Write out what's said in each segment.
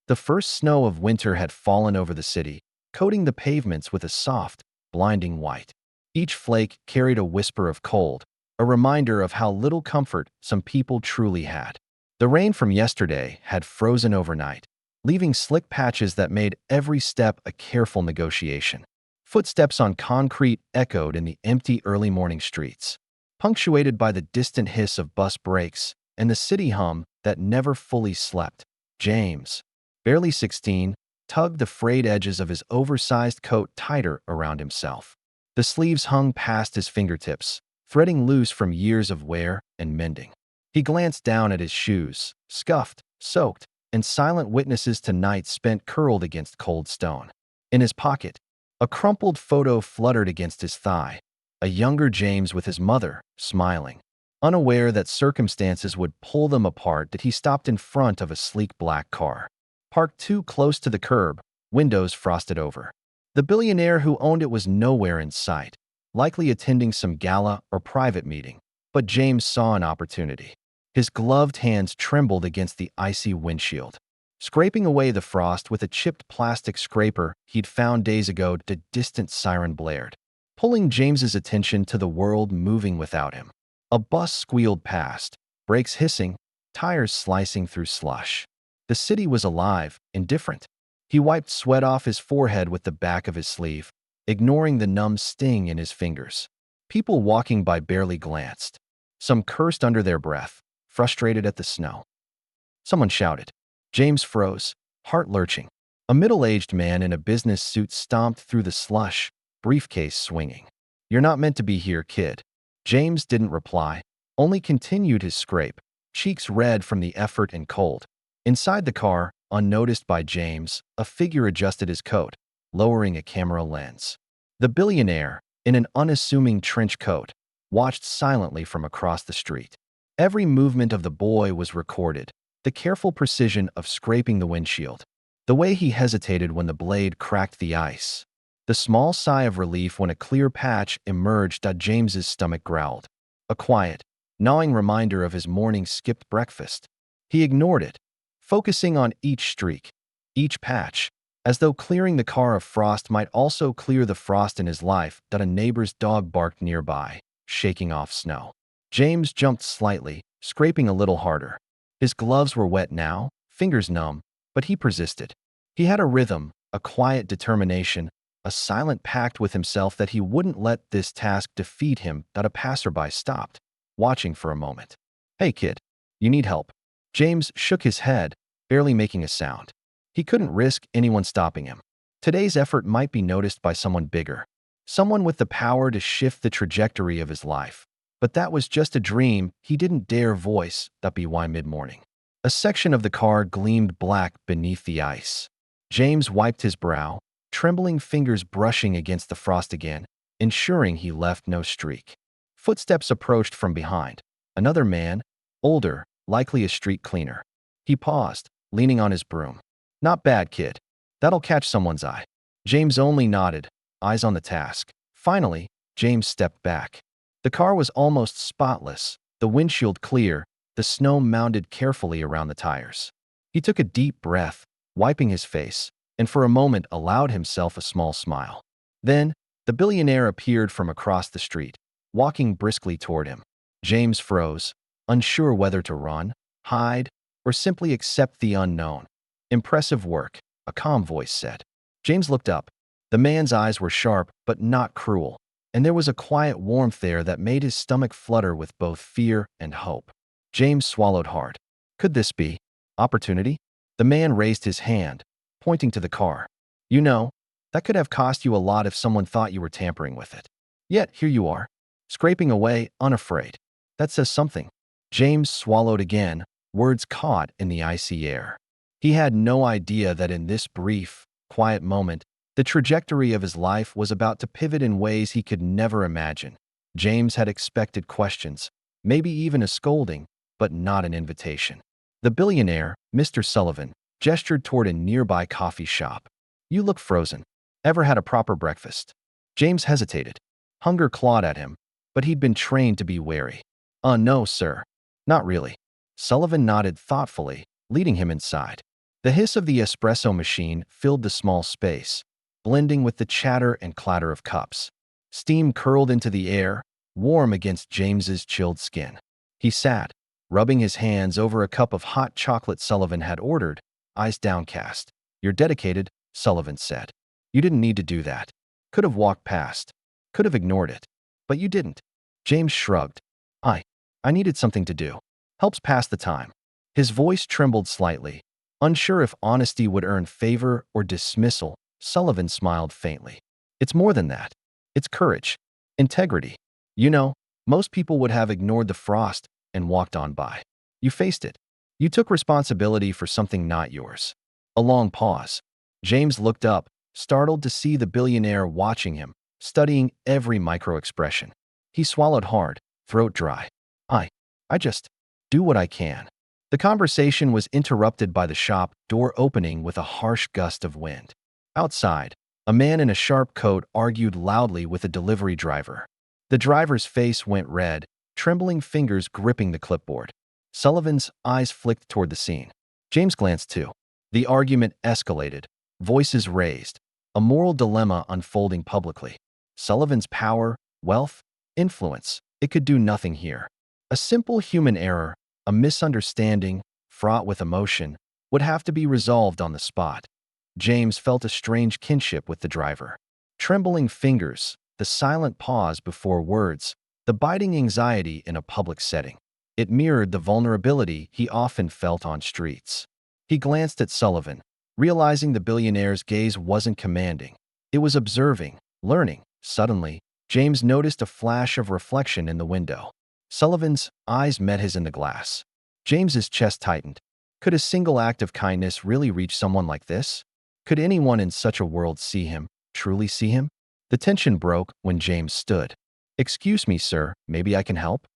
The first snow of winter had fallen over the city, coating the pavements with a soft, blinding white. Each flake carried a whisper of cold, a reminder of how little comfort some people truly had. The rain from yesterday had frozen overnight, leaving slick patches that made every step a careful negotiation. Footsteps on concrete echoed in the empty early morning streets, punctuated by the distant hiss of bus brakes and the city hum that never fully slept. James, barely 16, tugged the frayed edges of his oversized coat tighter around himself. The sleeves hung past his fingertips, threading loose from years of wear and mending. He glanced down at his shoes, scuffed, soaked, and silent witnesses to nights spent curled against cold stone. In his pocket, a crumpled photo fluttered against his thigh, a younger James with his mother, smiling. Unaware that circumstances would pull them apart, that he stopped in front of a sleek black car, parked too close to the curb, windows frosted over. The billionaire who owned it was nowhere in sight, likely attending some gala or private meeting, but James saw an opportunity. His gloved hands trembled against the icy windshield, scraping away the frost with a chipped plastic scraper he'd found days ago. The distant siren blared, pulling James's attention to the world moving without him. A bus squealed past, brakes hissing, tires slicing through slush. The city was alive, indifferent. He wiped sweat off his forehead with the back of his sleeve, ignoring the numb sting in his fingers. People walking by barely glanced. Some cursed under their breath, frustrated at the snow. Someone shouted. James froze, heart lurching. A middle-aged man in a business suit stomped through the slush, briefcase swinging. "You're not meant to be here, kid." James didn't reply, only continued his scrape, cheeks red from the effort and cold. Inside the car, unnoticed by James, a figure adjusted his coat, lowering a camera lens. The billionaire, in an unassuming trench coat, watched silently from across the street. Every movement of the boy was recorded, the careful precision of scraping the windshield, the way he hesitated when the blade cracked the ice, the small sigh of relief when a clear patch emerged. James's stomach growled, a quiet, gnawing reminder of his morning skipped breakfast. He ignored it, focusing on each streak, each patch, as though clearing the car of frost might also clear the frost in his life. A neighbor's dog barked nearby, shaking off snow. James jumped slightly, scraping a little harder. His gloves were wet now, fingers numb, but he persisted. He had a rhythm, a quiet determination, a silent pact with himself that he wouldn't let this task defeat him. A passerby stopped, watching for a moment. "Hey kid, you need help?" James shook his head, barely making a sound. He couldn't risk anyone stopping him. Today's effort might be noticed by someone bigger, someone with the power to shift the trajectory of his life. But that was just a dream he didn't dare voice. By mid-morning, a section of the car gleamed black beneath the ice. James wiped his brow, trembling fingers brushing against the frost again, ensuring he left no streak. Footsteps approached from behind. Another man, older, likely a street cleaner. He paused, leaning on his broom. "Not bad, kid. That'll catch someone's eye." James only nodded, eyes on the task. Finally, James stepped back. The car was almost spotless, the windshield clear, the snow mounded carefully around the tires. He took a deep breath, wiping his face, and for a moment allowed himself a small smile. Then, the billionaire appeared from across the street, walking briskly toward him. James froze, unsure whether to run, hide, or simply accept the unknown. "Impressive work," a calm voice said. James looked up. The man's eyes were sharp but not cruel, and there was a quiet warmth there that made his stomach flutter with both fear and hope. James swallowed hard. Could this be opportunity? The man raised his hand, pointing to the car. "You know, that could have cost you a lot if someone thought you were tampering with it. Yet here you are, scraping away, unafraid. That says something." James swallowed again, words caught in the icy air. He had no idea that in this brief, quiet moment, the trajectory of his life was about to pivot in ways he could never imagine. James had expected questions, maybe even a scolding, but not an invitation. The billionaire, Mr. Sullivan, gestured toward a nearby coffee shop. "You look frozen. Ever had a proper breakfast?" James hesitated. Hunger clawed at him, but he'd been trained to be wary. No, sir. Not really." Sullivan nodded thoughtfully, leading him inside. The hiss of the espresso machine filled the small space, blending with the chatter and clatter of cups. Steam curled into the air, warm against James's chilled skin. He sat, rubbing his hands over a cup of hot chocolate Sullivan had ordered, eyes downcast. "You're dedicated," Sullivan said. "You didn't need to do that. Could have walked past. Could have ignored it. But you didn't." James shrugged. I needed something to do. Helps pass the time." His voice trembled slightly. Unsure if honesty would earn favor or dismissal, Sullivan smiled faintly. "It's more than that. It's courage. Integrity. You know, most people would have ignored the frost and walked on by. You faced it. You took responsibility for something not yours." A long pause. James looked up, startled to see the billionaire watching him, studying every micro-expression. He swallowed hard, throat dry. I just do what I can." The conversation was interrupted by the shop door opening with a harsh gust of wind. Outside, a man in a sharp coat argued loudly with a delivery driver. The driver's face went red, trembling fingers gripping the clipboard. Sullivan's eyes flicked toward the scene. James glanced too. The argument escalated, voices raised, a moral dilemma unfolding publicly. Sullivan's power, wealth, influence, it could do nothing here. A simple human error, a misunderstanding, fraught with emotion, would have to be resolved on the spot. James felt a strange kinship with the driver. Trembling fingers, the silent pause before words, the biting anxiety in a public setting. It mirrored the vulnerability he often felt on streets. He glanced at Sullivan, realizing the billionaire's gaze wasn't commanding. It was observing, learning. Suddenly, James noticed a flash of reflection in the window. Sullivan's eyes met his in the glass. James's chest tightened. Could a single act of kindness really reach someone like this? Could anyone in such a world see him, truly see him? The tension broke when James stood. "Excuse me, sir, maybe I can help?"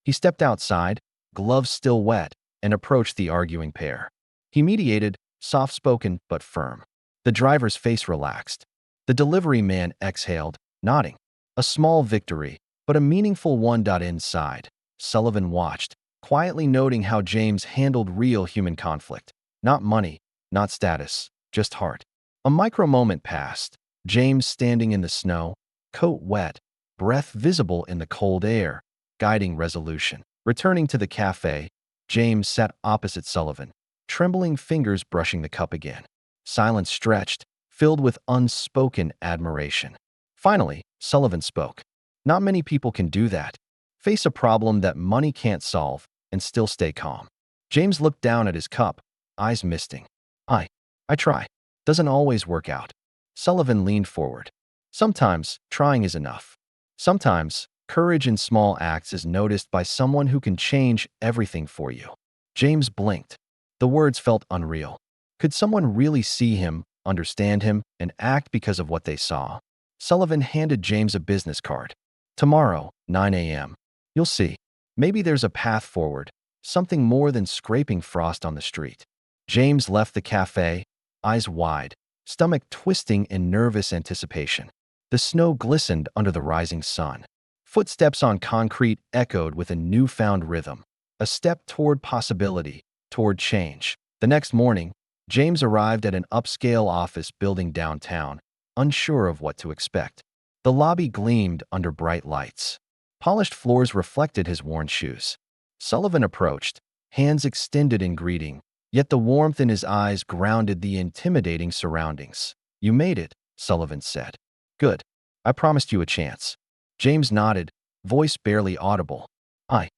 He stepped outside, gloves still wet, and approached the arguing pair. He mediated, soft-spoken but firm. The driver's face relaxed. The delivery man exhaled, nodding. A small victory, but a meaningful one. Inside, Sullivan watched, quietly noting how James handled real human conflict. Not money, not status, just heart. A micro-moment passed. James standing in the snow, coat wet, breath visible in the cold air, guiding resolution. Returning to the cafe, James sat opposite Sullivan, trembling fingers brushing the cup again. Silence stretched, filled with unspoken admiration. Finally, Sullivan spoke. "Not many people can do that. Face a problem that money can't solve and still stay calm." James looked down at his cup, eyes misting. I try. Doesn't always work out." Sullivan leaned forward. "Sometimes, trying is enough. Sometimes, courage in small acts is noticed by someone who can change everything for you." James blinked. The words felt unreal. Could someone really see him, understand him, and act because of what they saw? Sullivan handed James a business card. "Tomorrow, 9 a.m. You'll see. Maybe there's a path forward, something more than scraping frost on the street." James left the cafe, eyes wide, stomach twisting in nervous anticipation. The snow glistened under the rising sun. Footsteps on concrete echoed with a newfound rhythm. A step toward possibility, toward change. The next morning, James arrived at an upscale office building downtown, unsure of what to expect. The lobby gleamed under bright lights. Polished floors reflected his worn shoes. Sullivan approached, hands extended in greeting, yet the warmth in his eyes grounded the intimidating surroundings. "You made it," Sullivan said. "Good. I promised you a chance." James nodded, voice barely audible. I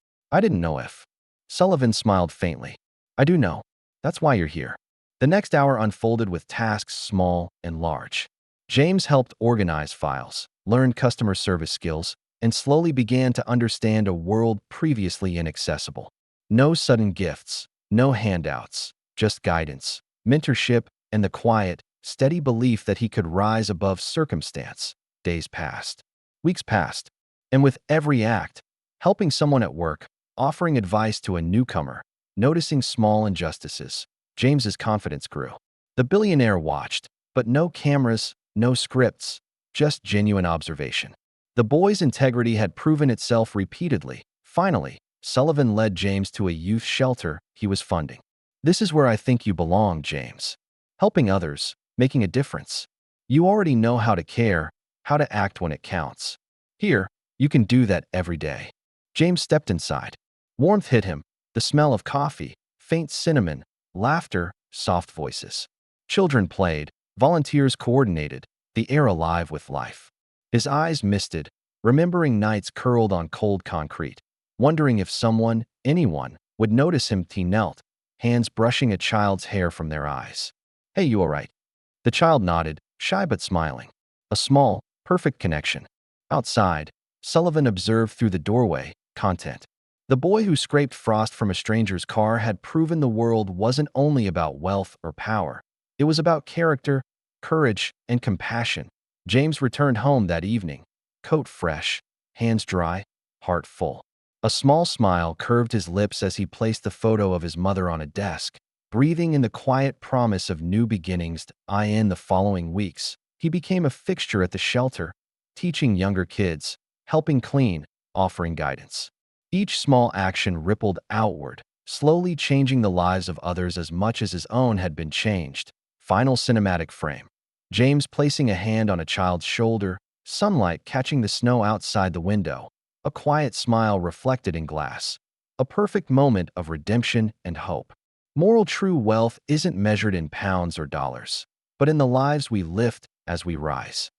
didn't know if." Sullivan smiled faintly. "I do know. That's why you're here." The next hour unfolded with tasks small and large. James helped organize files, learned customer service skills, and slowly began to understand a world previously inaccessible. No sudden gifts, no handouts, just guidance, mentorship, and the quiet, steady belief that he could rise above circumstance. Days passed. Weeks passed. And with every act, helping someone at work, offering advice to a newcomer, noticing small injustices, James's confidence grew. The billionaire watched, but no cameras, no scripts, just genuine observation. The boy's integrity had proven itself repeatedly. Finally, Sullivan led James to a youth shelter he was funding. This is where I think you belong, James. Helping others, making a difference. You already know how to care, how to act when it counts. Here, you can do that every day. James stepped inside. Warmth hit him, the smell of coffee, faint cinnamon, laughter, soft voices. Children played, volunteers coordinated, the air alive with life. His eyes misted, remembering nights curled on cold concrete, wondering if someone, anyone, would notice him. He knelt, hands brushing a child's hair from their eyes. Hey, you all right? The child nodded, shy but smiling. A small, perfect connection. Outside, Sullivan observed through the doorway, content. The boy who scraped frost from a stranger's car had proven the world wasn't only about wealth or power. It was about character, courage, and compassion. James returned home that evening, coat fresh, hands dry, heart full. A small smile curved his lips as he placed the photo of his mother on a desk, breathing in the quiet promise of new beginnings. In the following weeks, he became a fixture at the shelter, teaching younger kids, helping clean, offering guidance. Each small action rippled outward, slowly changing the lives of others as much as his own had been changed. Final cinematic frame. James placing a hand on a child's shoulder, sunlight catching the snow outside the window, a quiet smile reflected in glass. A perfect moment of redemption and hope. Moral true wealth isn't measured in pounds or dollars, but in the lives we lift as we rise.